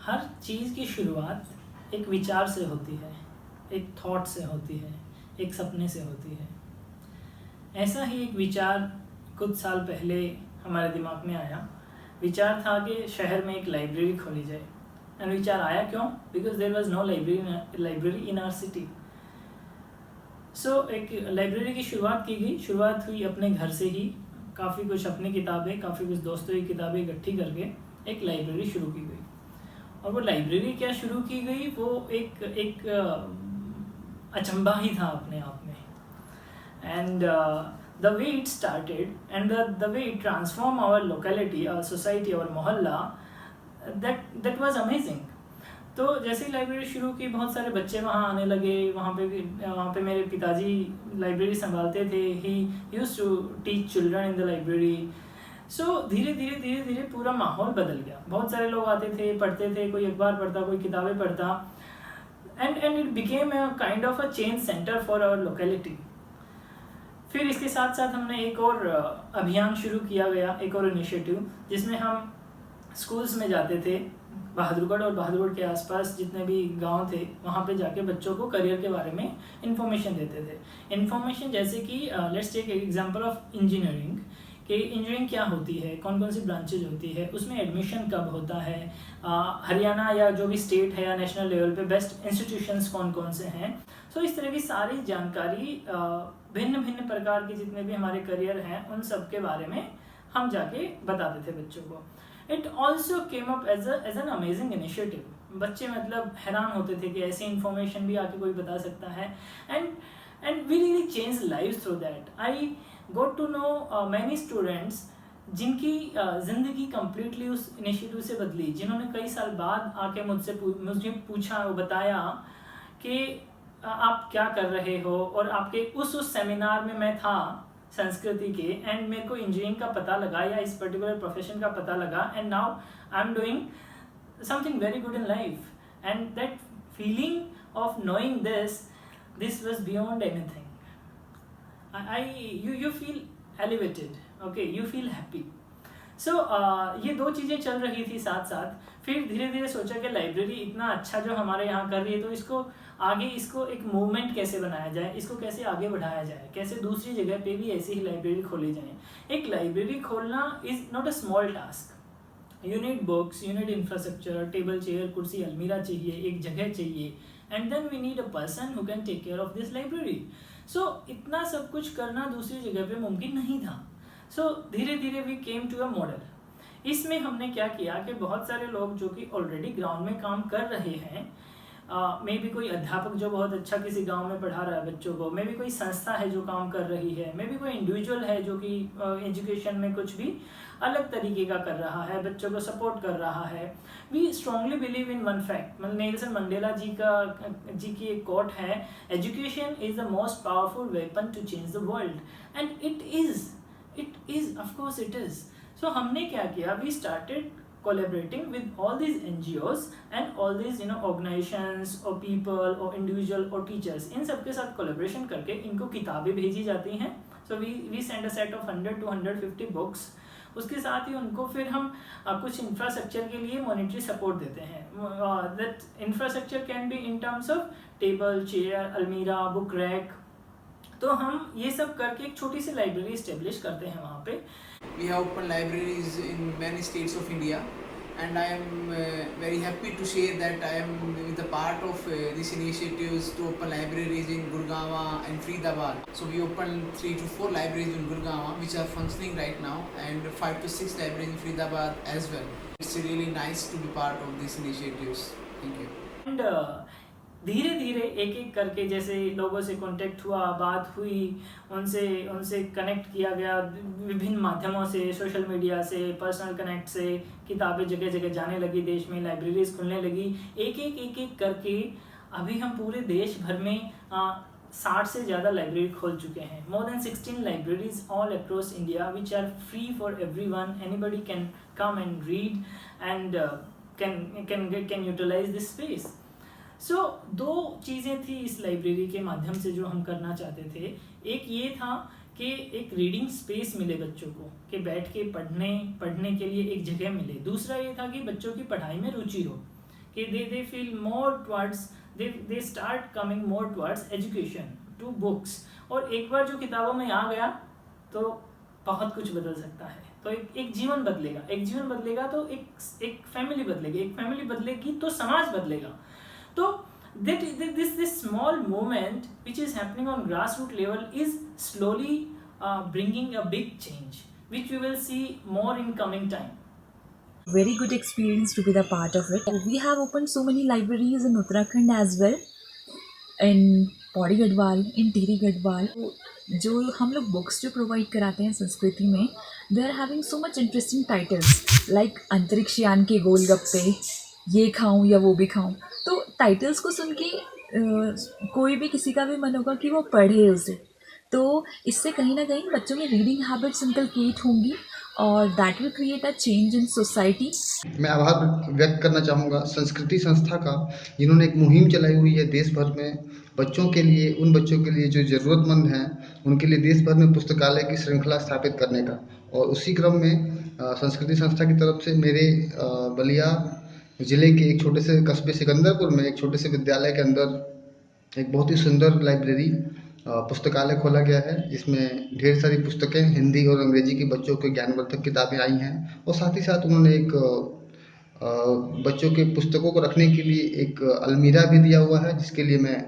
हर चीज़ की शुरुआत एक विचार से होती है, एक थॉट से होती है, एक सपने से होती है। ऐसा ही एक विचार कुछ साल पहले हमारे दिमाग में आया। विचार था कि शहर में एक लाइब्रेरी खोली जाए। एंड विचार आया क्यों? Because there was no library in our city. So एक लाइब्रेरी की शुरुआत की गई। शुरुआत हुई अपने घर से ही, काफ़ी कुछ अपनी किताबें, काफ़ी कुछ दोस्तों की किताबें इकट्ठी करके एक लाइब्रेरी शुरू की गई। और वो लाइब्रेरी क्या शुरू की गई, वो एक अचंभा ही था अपने आप में। And the way it started and the way it transformed our locality, our society, our मोहल्ला, that was amazing. तो जैसे ही लाइब्रेरी शुरू की, बहुत सारे बच्चे वहाँ आने लगे। वहाँ पे मेरे पिताजी लाइब्रेरी संभालते थे। He used to teach children in the library. So धीरे धीरे पूरा माहौल बदल गया। बहुत सारे लोग आते थे, पढ़ते थे, कोई अखबार पढ़ता, कोई किताबें पढ़ता। And it became a kind of a change centre for our locality. फिर इसके साथ साथ हमने एक और अभियान शुरू किया गया, एक और इनिशिएटिव, जिसमें हम स्कूल्स में जाते थे। बहादुरगढ़ और बहादुरगढ़ के आसपास जितने भी गांव थे, वहाँ पे जाके बच्चों को करियर के बारे में इंफॉर्मेशन देते थे। इंफॉर्मेशन जैसे कि let's take example of engineering, कि इंजीनियरिंग क्या होती है, कौन कौन सी ब्रांचेज होती है, उसमें एडमिशन कब होता है, हरियाणा या जो भी स्टेट है या नेशनल लेवल पे बेस्ट इंस्टीट्यूशंस कौन कौन से हैं। सो इस तरह की सारी जानकारी भिन्न भिन्न प्रकार के जितने भी हमारे करियर हैं, उन सब के बारे में हम जाके बताते थे बच्चों को। It also came up as an amazing initiative. बच्चे मतलब हैरान होते थे कि ऐसी इन्फॉर्मेशन भी आके कोई बता सकता है। And we really change lives through that. I got to know many students जिनकी ज़िंदगी कम्प्लीटली उस इनिशिएटिव से बदली, जिन्होंने कई साल बाद आके मुझे पूछा, वो बताया कि आप क्या कर रहे हो, और आपके उस सेमिनार में मैं था संस्कृति के, एंड मेरे को इंजीनियरिंग का पता लगा या इस पर्टिकुलर प्रोफेशन का पता लगा, and now I am doing something very good in life. And that feeling of knowing this was beyond anything. you feel elevated, okay, you feel happy. So ये दो चीज़ें चल रही थी साथ साथ। फिर धीरे धीरे सोचा कि लाइब्रेरी इतना अच्छा जो हमारे यहाँ कर रही है, तो इसको एक मूवमेंट कैसे बनाया जाए, इसको कैसे आगे बढ़ाया जाए, कैसे दूसरी जगह पे भी ऐसी ही लाइब्रेरी खोली जाए। एक लाइब्रेरी खोलना is not a small task. You need books, you need infrastructure, table, chair, कुर्सी, अलमीरा चाहिए, एक जगह चाहिए, and then we need a person who can take care of this library. So इतना सब कुछ करना दूसरी जगह पे मुमकिन नहीं था। सो धीरे धीरे we came to a model. इसमें हमने क्या किया कि बहुत सारे लोग जो कि ऑलरेडी ग्राउंड में काम कर रहे हैं, मे भी कोई अध्यापक जो बहुत अच्छा किसी गांव में पढ़ा रहा है बच्चों को, मे भी कोई संस्था है जो काम कर रही है, मे भी कोई इंडिविजुअल है जो कि एजुकेशन में कुछ भी अलग तरीके का कर रहा है, बच्चों को सपोर्ट कर रहा है। We strongly believe in one fact. Nelson Mandela ji की एक कोट है, education is the most powerful weapon to change the world. And it is of course it is. So हमने क्या किया, we started collaborating with all these NGOs and all these organizations or people or individual or teachers। इन सबके साथ collaboration करके इनको किताबें भेजी जाती हैं। So we send a set of 100 to 150 books। उसके साथ ही उनको फिर हम कुछ इंफ्रास्ट्रक्चर के लिए मॉनिटरी सपोर्ट देते हैं। That infrastructure can be in terms of table, chair, अलमीरा, बुक रैक। तो हम ये सब करके एक छोटी सी लाइब्रेरी इस्टेब्लिश करते हैं वहाँ पे। We have opened libraries in many states of India, and I am very happy to share that I am with a part of these initiatives to open libraries in Gurgaon and Faridabad. So we opened 3 to 4 libraries in Gurgaon which are functioning right now, and 5 to 6 libraries in Faridabad as well. It's really nice to be part of these initiatives. Thank you. And धीरे धीरे एक एक करके जैसे लोगों से contact हुआ, बात हुई, उनसे कनेक्ट किया गया विभिन्न माध्यमों से, सोशल मीडिया से, पर्सनल कनेक्ट से, किताबें जगह जगह जाने लगी, देश में लाइब्रेरीज खुलने लगी। एक एक करके अभी हम पूरे देश भर में 60 से ज़्यादा लाइब्रेरी खोल चुके हैं। More than 16 libraries all across India which are free for everyone. Anybody can come and read and can utilize this space. So दो चीज़ें थी इस लाइब्रेरी के माध्यम से जो हम करना चाहते थे। एक ये था कि एक रीडिंग स्पेस मिले बच्चों को, कि बैठ के पढ़ने के लिए एक जगह मिले। दूसरा ये था कि बच्चों की पढ़ाई में रुचि हो, they feel more towards, they start coming more towards education, to books. और एक बार जो किताबों में आ गया तो बहुत कुछ बदल सकता है। तो एक जीवन बदलेगा, एक जीवन बदलेगा तो एक फैमिली बदलेगी, एक फैमिली बदलेगी तो समाज बदलेगा। तो this small movement which is happening on grassroots level is slowly bringing a big change, which we will see more in coming time. Very good experience to be the part of it. We have opened so many libraries in Uttarakhand as well, in Pauri Garhwal, in Tehri Garhwal. जो हम लोग books जो provide कराते हैं संस्कृति में, they are having so much interesting titles like अंतरिक्ष यान के गोलगप्पे, ये खाऊं या वो भी खाऊं। तो टाइटल्स को सुन के कोई भी किसी का भी मन होगा कि वो पढ़े उसे। तो इससे कहीं ना कहीं बच्चों में रीडिंग हैबिट्स इनकलकेट होंगी और that will create a change in society. मैं आभार व्यक्त करना चाहूँगा संस्कृति संस्था का, जिन्होंने एक मुहिम चलाई हुई है देश भर में बच्चों के लिए, उन बच्चों के लिए जो ज़रूरतमंद हैं, उनके लिए देश भर में पुस्तकालय की श्रृंखला स्थापित करने का। और उसी क्रम में संस्कृति संस्था की तरफ से मेरे बलिया ज़िले के एक छोटे से कस्बे सिकंदरपुर में एक छोटे से विद्यालय के अंदर एक बहुत ही सुंदर लाइब्रेरी पुस्तकालय खोला गया है, जिसमें ढेर सारी पुस्तकें हिंदी और अंग्रेजी के बच्चों के ज्ञानवर्धक किताबें आई हैं। और साथ ही साथ उन्होंने एक बच्चों के पुस्तकों को रखने के लिए एक अलमीरा भी दिया हुआ है, जिसके लिए मैं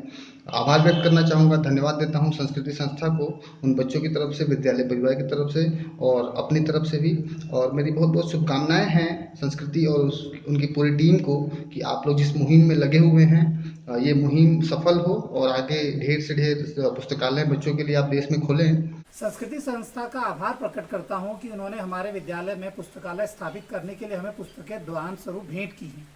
आभार व्यक्त करना चाहूँगा, धन्यवाद देता हूँ संस्कृति संस्था को, उन बच्चों की तरफ से, विद्यालय परिवार की तरफ से और अपनी तरफ से भी। और मेरी बहुत बहुत शुभकामनाएं हैं संस्कृति और उनकी पूरी टीम को कि आप लोग जिस मुहिम में लगे हुए हैं, ये मुहिम सफल हो और आगे ढेर से ढेर पुस्तकालय बच्चों के लिए आप देश में खोलें। संस्कृति संस्था का आभार प्रकट करता हूँ कि उन्होंने हमारे विद्यालय में पुस्तकालय स्थापित करने के लिए हमें पुस्तकें दान स्वरूप भेंट की हैं।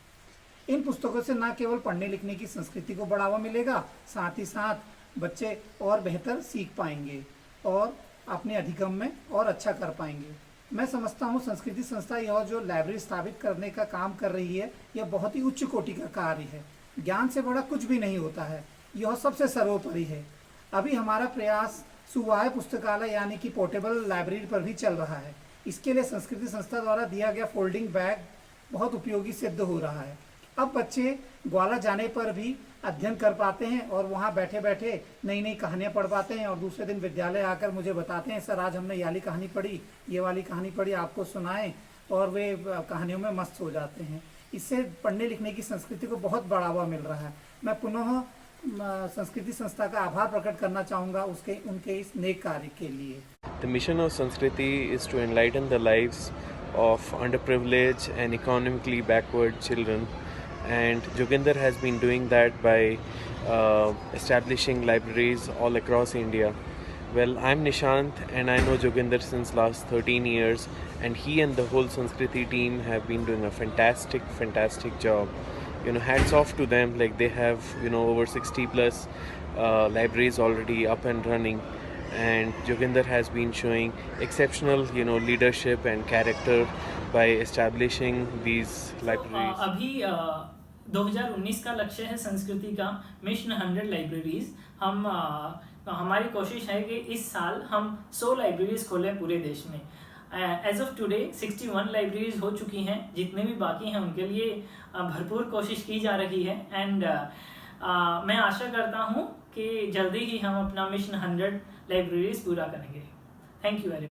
इन पुस्तकों से न केवल पढ़ने लिखने की संस्कृति को बढ़ावा मिलेगा, साथ ही साथ बच्चे और बेहतर सीख पाएंगे और अपने अधिगम में और अच्छा कर पाएंगे। मैं समझता हूँ संस्कृति संस्था यह जो लाइब्रेरी स्थापित करने का काम कर रही है, यह बहुत ही उच्च कोटि का कार्य है। ज्ञान से बड़ा कुछ भी नहीं होता है, यह सबसे सर्वोपरि है। अभी हमारा प्रयास सुवाह्य पुस्तकालय यानी कि पोर्टेबल लाइब्रेरी पर भी चल रहा है। इसके लिए संस्कृति संस्था द्वारा दिया गया फोल्डिंग बैग बहुत उपयोगी सिद्ध हो रहा है। अब बच्चे ग्वाला जाने पर भी अध्ययन कर पाते हैं और वहाँ बैठे बैठे नई नई कहानियाँ पढ़ पाते हैं और दूसरे दिन विद्यालय आकर मुझे बताते हैं, सर आज हमने ये वाली कहानी पढ़ी, ये वाली कहानी पढ़ी, आपको सुनाएं, और वे कहानियों में मस्त हो जाते हैं। इससे पढ़ने लिखने की संस्कृति को बहुत बढ़ावा मिल रहा है। मैं पुनः संस्कृति संस्था का आभार प्रकट करना चाहूँगा उनके इस नेक कार्य के लिए। The mission of Sanskriti is to enlighten the lives of underprivileged and economically backward children, and Joginder has been doing that by establishing libraries all across India. Well, I'm Nishant and I know Joginder since last 13 years, and he and the whole Sanskriti team have been doing a fantastic job. Hats off to them. Like, they have over 60 plus libraries already up and running, and Joginder has been showing exceptional leadership and character by establishing these libraries. अभी 2019 का लक्ष्य है संस्कृति का mission 100 libraries. हमारी कोशिश है कि इस साल हम 100 लाइब्रेरीज खोलें पूरे देश में। एज ऑफ टुडे 61 लाइब्रेरीज हो चुकी हैं, जितने भी बाकी हैं उनके लिए भरपूर कोशिश की जा रही है। एंड मैं आशा करता हूं कि जल्दी ही हम अपना मिशन 100 लाइब्रेरीज पूरा करेंगे। Thank you very much.